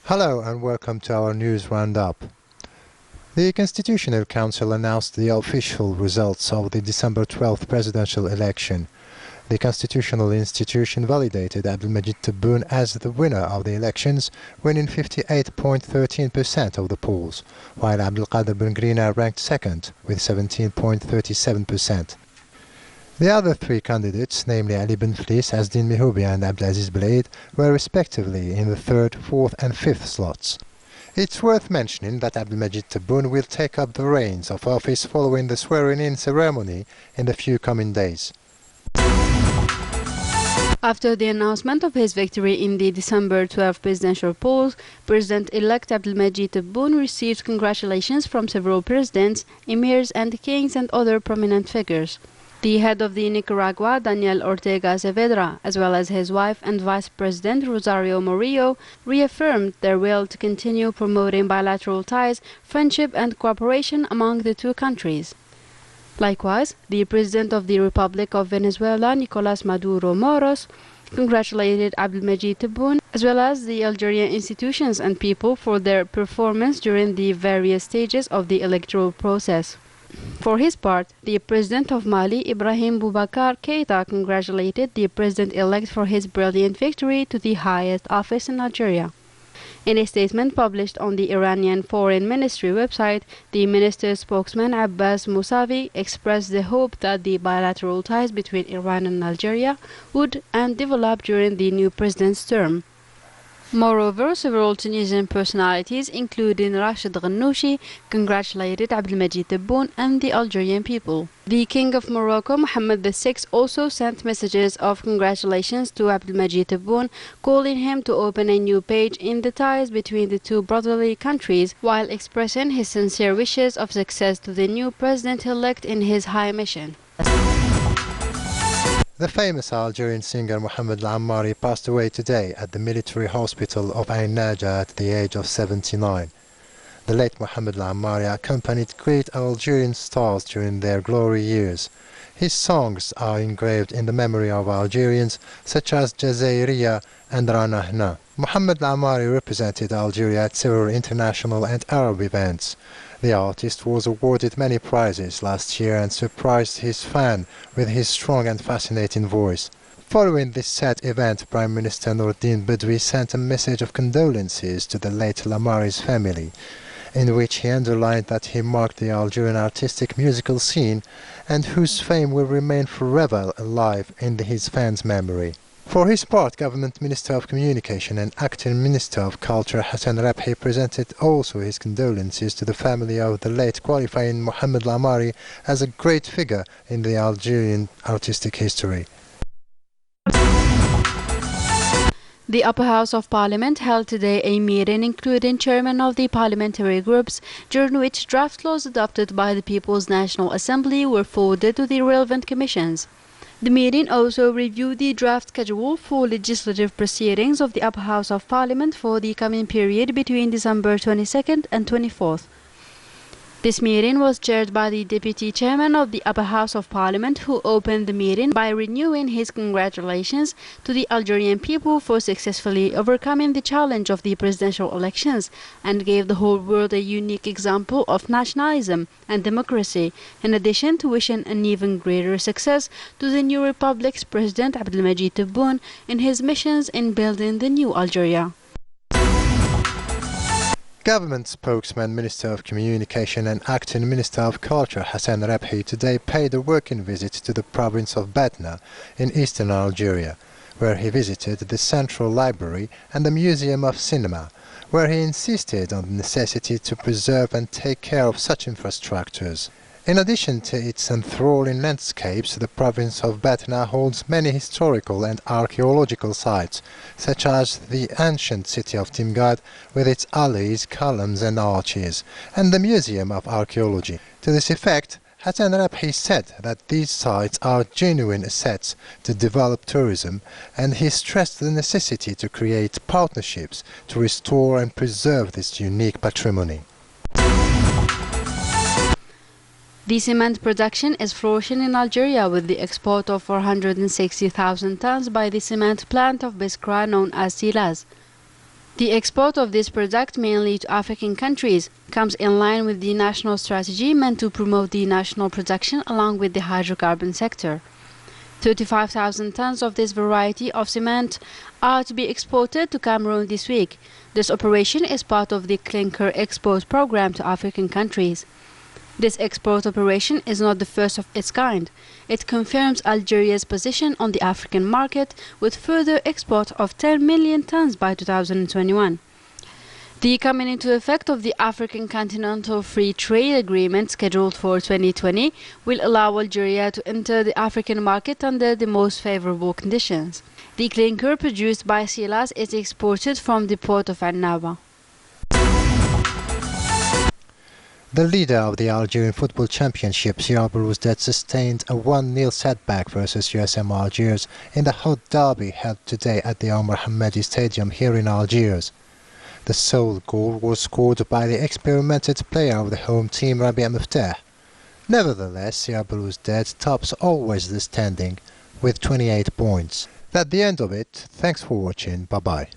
Hello and welcome to our news roundup. The Constitutional Council announced the official results of the December 12th presidential election. The constitutional institution validated Abdelmajid Tebboune as the winner of the elections, winning 58.13% of the polls, while Abdelkader Bengrina ranked second with 17.37%. The other three candidates, namely Ali Ben Flis, Asdin Mihoubi and Abdelaziz Blade, were respectively in the third, fourth and fifth slots. It's worth mentioning that Abdelmajid Tebboune will take up the reins of office following the swearing-in ceremony in the few coming days. After the announcement of his victory in the December 12 presidential polls, President-elect Abdelmajid Tebboune received congratulations from several presidents, emirs and kings and other prominent figures. The head of the Nicaragua, Daniel Ortega Saavedra, as well as his wife and Vice President Rosario Murillo, reaffirmed their will to continue promoting bilateral ties, friendship and cooperation among the two countries. Likewise, the President of the Republic of Venezuela, Nicolas Maduro Moros, congratulated Abdelmajid Tebboune, as well as the Algerian institutions and people for their performance during the various stages of the electoral process. For his part, the President of Mali, Ibrahim Boubacar Keïta, congratulated the President-elect for his brilliant victory to the highest office in Algeria. In a statement published on the Iranian Foreign Ministry website, the minister's spokesman Abbas Mousavi expressed the hope that the bilateral ties between Iran and Algeria would develop during the new president's term. Moreover, several Tunisian personalities, including Rachid Ghannouchi, congratulated Abdelmajid Tebboune and the Algerian people. The King of Morocco, Mohammed VI, also sent messages of congratulations to Abdelmajid Tebboune, calling him to open a new page in the ties between the two brotherly countries, while expressing his sincere wishes of success to the new president-elect in his high mission. The famous Algerian singer Mohamed Al-Ammari passed away today at the military hospital of Ain Naja at the age of 79. The late Mohamed Al-Ammari accompanied great Algerian stars during their glory years. His songs are engraved in the memory of Algerians such as Jazairiya and Rana Hna. Mohamed Al-Ammari represented Algeria at several international and Arab events. The artist was awarded many prizes last year and surprised his fan with his strong and fascinating voice. Following this sad event, Prime Minister Nourdine Bedoui sent a message of condolences to the late Al-Ammari's family, in which he underlined that he marked the Algerian artistic musical scene and whose fame will remain forever alive in his fans' memory. For his part, Government Minister of Communication and Acting Minister of Culture Hassan Rabhi presented also his condolences to the family of the late, qualifying Mohamed Al-Ammari as a great figure in the Algerian artistic history. The Upper House of Parliament held today a meeting including chairmen of the parliamentary groups, during which draft laws adopted by the People's National Assembly were forwarded to the relevant commissions. The meeting also reviewed the draft schedule for legislative proceedings of the Upper House of Parliament for the coming period between December 22nd and 24th. This meeting was chaired by the Deputy Chairman of the Upper House of Parliament, who opened the meeting by renewing his congratulations to the Algerian people for successfully overcoming the challenge of the presidential elections, and gave the whole world a unique example of nationalism and democracy, in addition to wishing an even greater success to the new republic's President Abdelmajid Tebboune in his missions in building the new Algeria. Government spokesman, Minister of Communication and Acting Minister of Culture Hassan Rabhi today paid a working visit to the province of Batna in eastern Algeria, where he visited the Central Library and the Museum of Cinema, where he insisted on the necessity to preserve and take care of such infrastructures. In addition to its enthralling landscapes, the province of Batna holds many historical and archaeological sites, such as the ancient city of Timgad with its alleys, columns and arches, and the Museum of Archaeology. To this effect, Hassan Rabhi said that these sites are genuine assets to develop tourism, and he stressed the necessity to create partnerships to restore and preserve this unique patrimony. The cement production is flourishing in Algeria with the export of 460,000 tons by the cement plant of Biskra known as Silaz. The export of this product, mainly to African countries, comes in line with the national strategy meant to promote the national production along with the hydrocarbon sector. 35,000 tons of this variety of cement are to be exported to Cameroon this week. This operation is part of the clinker export program to African countries. This export operation is not the first of its kind. It confirms Algeria's position on the African market with further export of 10 million tons by 2021. The coming into effect of the African Continental Free Trade Agreement scheduled for 2020 will allow Algeria to enter the African market under the most favorable conditions. The clinker produced by Silas is exported from the port of Annaba. The leader of the Algerian Football Championship, Real Belouizdad, sustained a 1-0 setback versus USM Algiers in the hot derby held today at the Omar Hamadi Stadium here in Algiers. The sole goal was scored by the experimented player of the home team, Rabia Miftah. Nevertheless, Real Belouizdad tops always the standing with 28 points. That's the end of it. Thanks for watching. Bye-bye.